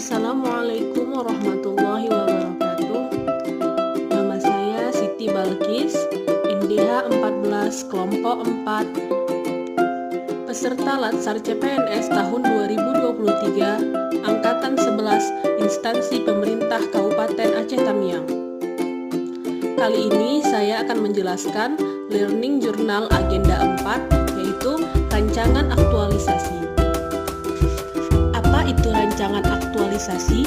Assalamualaikum warahmatullahi wabarakatuh. Nama saya Siti Balkis, NDH 14 kelompok 4, peserta Latsar CPNS tahun 2023, Angkatan 11, Instansi Pemerintah Kabupaten Aceh Tamiang. Kali ini saya akan menjelaskan Learning Journal Agenda 4, yaitu Rancangan Aktualisasi. Apa itu rancangan aktualisasi?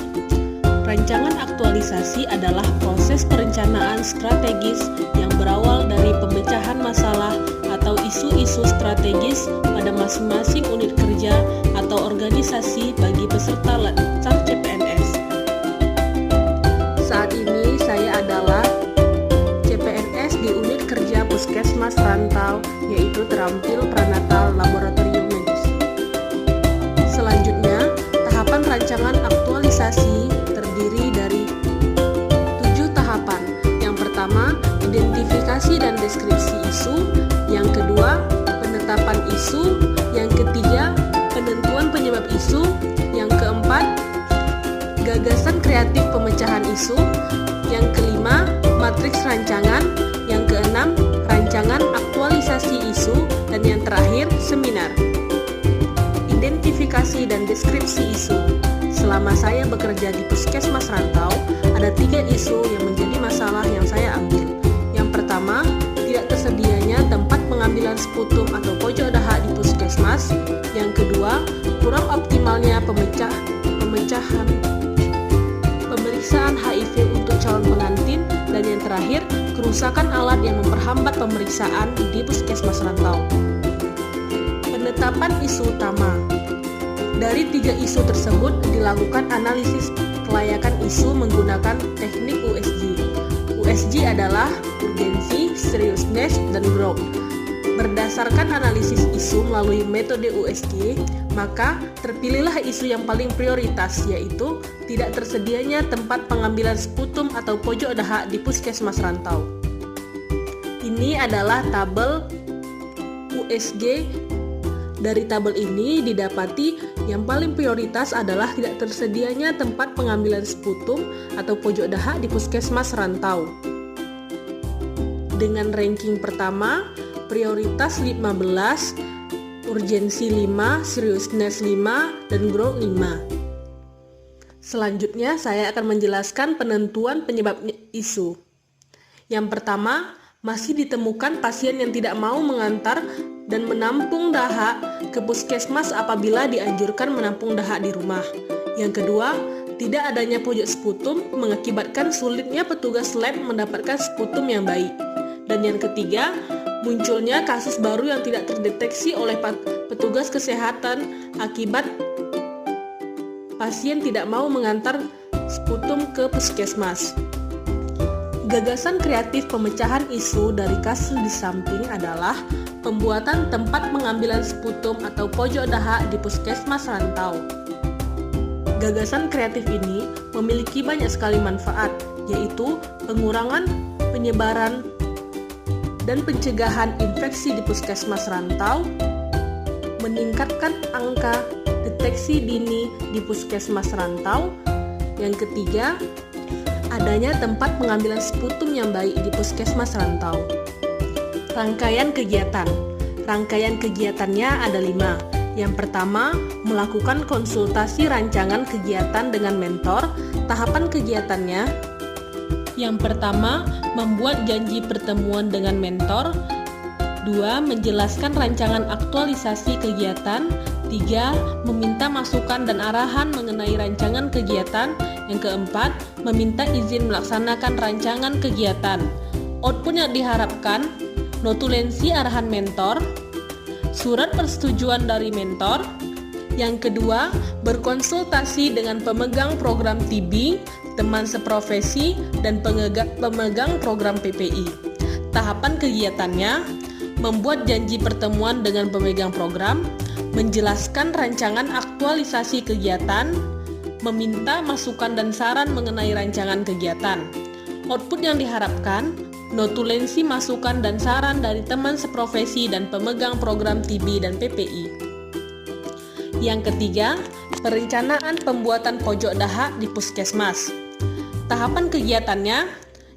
Rancangan aktualisasi adalah proses perencanaan strategis yang berawal dari pemecahan masalah atau isu-isu strategis pada masing-masing unit kerja atau organisasi bagi peserta Latsar CPNS. Saat ini saya adalah CPNS di unit kerja Puskesmas Rantau, yaitu terampil pranatal laboratorium medis. Selanjutnya, tahapan rancangan aktualisasi terdiri dari 7 tahapan. Yang pertama, identifikasi dan deskripsi isu. Yang kedua, penetapan isu. Yang ketiga, penentuan penyebab isu. Yang keempat, gagasan kreatif pemecahan isu. Yang kelima, matriks rancangan. Yang keenam, rancangan aktualisasi isu. Dan yang terakhir, seminar. Identifikasi dan deskripsi isu. Selama saya bekerja di Puskesmas Rantau, ada 3 isu yang menjadi masalah yang saya ambil. Yang pertama, tidak tersedianya tempat pengambilan sputum atau pojok dahak di Puskesmas. Yang kedua, kurang optimalnya pemeriksaan HIV untuk calon pengantin. Dan yang terakhir, kerusakan alat yang memperhambat pemeriksaan di Puskesmas Rantau. Penetapan isu utama. Dari 3 isu tersebut dilakukan analisis kelayakan isu menggunakan teknik USG. USG adalah urgensi, seriousness, dan growth. Berdasarkan analisis isu melalui metode USG, maka terpilihlah isu yang paling prioritas, yaitu tidak tersedianya tempat pengambilan sputum atau pojok dahak di Puskesmas Rantau. Ini adalah tabel USG. Dari tabel ini didapati yang paling prioritas adalah tidak tersedianya tempat pengambilan sputum atau pojok dahak di Puskesmas Rantau. Dengan ranking pertama, prioritas 15, urgensi 5, seriousness 5, dan growth 5. Selanjutnya saya akan menjelaskan penentuan penyebab isu. Yang pertama, masih ditemukan pasien yang tidak mau mengantar dan menampung dahak ke puskesmas apabila dianjurkan menampung dahak di rumah. Yang kedua, tidak adanya pojok sputum mengakibatkan sulitnya petugas lab mendapatkan sputum yang baik. Dan yang ketiga, munculnya kasus baru yang tidak terdeteksi oleh petugas kesehatan akibat pasien tidak mau mengantar sputum ke puskesmas. Gagasan kreatif pemecahan isu dari kasus di samping adalah pembuatan tempat pengambilan sputum atau pojok dahak di Puskesmas Rantau. Gagasan kreatif ini memiliki banyak sekali manfaat, yaitu pengurangan penyebaran dan pencegahan infeksi di Puskesmas Rantau, meningkatkan angka deteksi dini di Puskesmas Rantau. Yang ketiga, adanya tempat pengambilan sputum yang baik di Puskesmas Rantau. Rangkaian kegiatan. Rangkaian kegiatannya ada 5. Yang pertama, melakukan konsultasi rancangan kegiatan dengan mentor. Tahapan kegiatannya. Yang pertama, membuat janji pertemuan dengan mentor. 2. Menjelaskan rancangan aktualisasi kegiatan. 3. Meminta masukan dan arahan mengenai rancangan kegiatan. Yang keempat, meminta izin melaksanakan rancangan kegiatan. Output yang diharapkan, notulensi arahan mentor, surat persetujuan dari mentor. Yang kedua, berkonsultasi dengan pemegang program TB, teman seprofesi, dan pemegang program PPI. Tahapan kegiatannya, membuat janji pertemuan dengan pemegang program, menjelaskan rancangan aktualisasi kegiatan, meminta masukan dan saran mengenai rancangan kegiatan. Output yang diharapkan, notulensi masukan dan saran dari teman seprofesi dan pemegang program TB dan PPI. Yang ketiga, perencanaan pembuatan pojok dahak di puskesmas. Tahapan kegiatannya,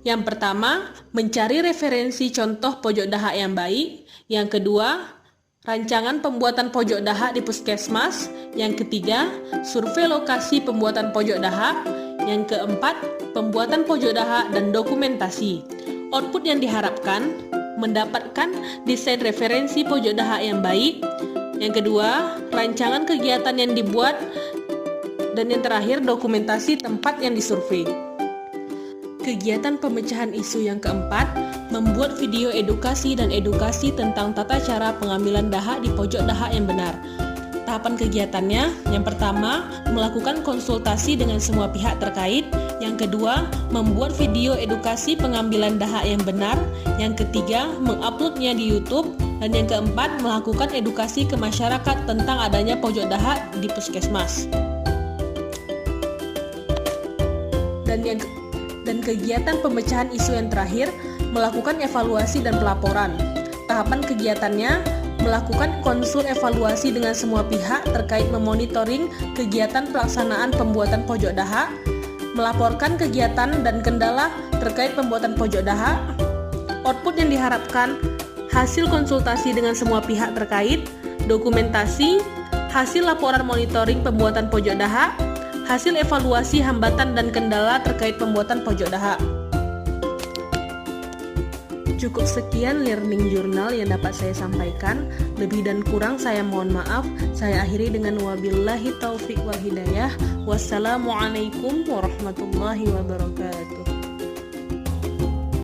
yang pertama, mencari referensi contoh pojok dahak yang baik. Yang kedua, rancangan pembuatan pojok dahak di puskesmas. Yang ketiga, survei lokasi pembuatan pojok dahak. Yang keempat, pembuatan pojok dahak dan dokumentasi. Output yang diharapkan, mendapatkan desain referensi pojok dahak yang baik. Yang kedua, rancangan kegiatan yang dibuat. Dan yang terakhir, dokumentasi tempat yang disurvei. Kegiatan pemecahan isu yang keempat, membuat video edukasi dan edukasi tentang tata cara pengambilan dahak di pojok dahak yang benar. Tahapan kegiatannya, yang pertama, melakukan konsultasi dengan semua pihak terkait. Yang kedua, membuat video edukasi pengambilan dahak yang benar. Yang ketiga, menguploadnya di YouTube. Dan yang keempat, melakukan edukasi ke masyarakat tentang adanya pojok dahak di puskesmas. Dan kegiatan pemecahan isu yang terakhir, melakukan evaluasi dan pelaporan. Tahapan kegiatannya, melakukan konsul evaluasi dengan semua pihak terkait memonitoring kegiatan pelaksanaan pembuatan pojok dahak, melaporkan kegiatan dan kendala terkait pembuatan pojok dahak, output yang diharapkan, hasil konsultasi dengan semua pihak terkait, dokumentasi, hasil laporan monitoring pembuatan pojok dahak, hasil evaluasi hambatan dan kendala terkait pembuatan pojok dahak. Cukup sekian learning journal yang dapat saya sampaikan. Lebih dan kurang saya mohon maaf. Saya akhiri dengan wabillahi taufiq wal hidayah. Wassalamualaikum warahmatullahi wabarakatuh.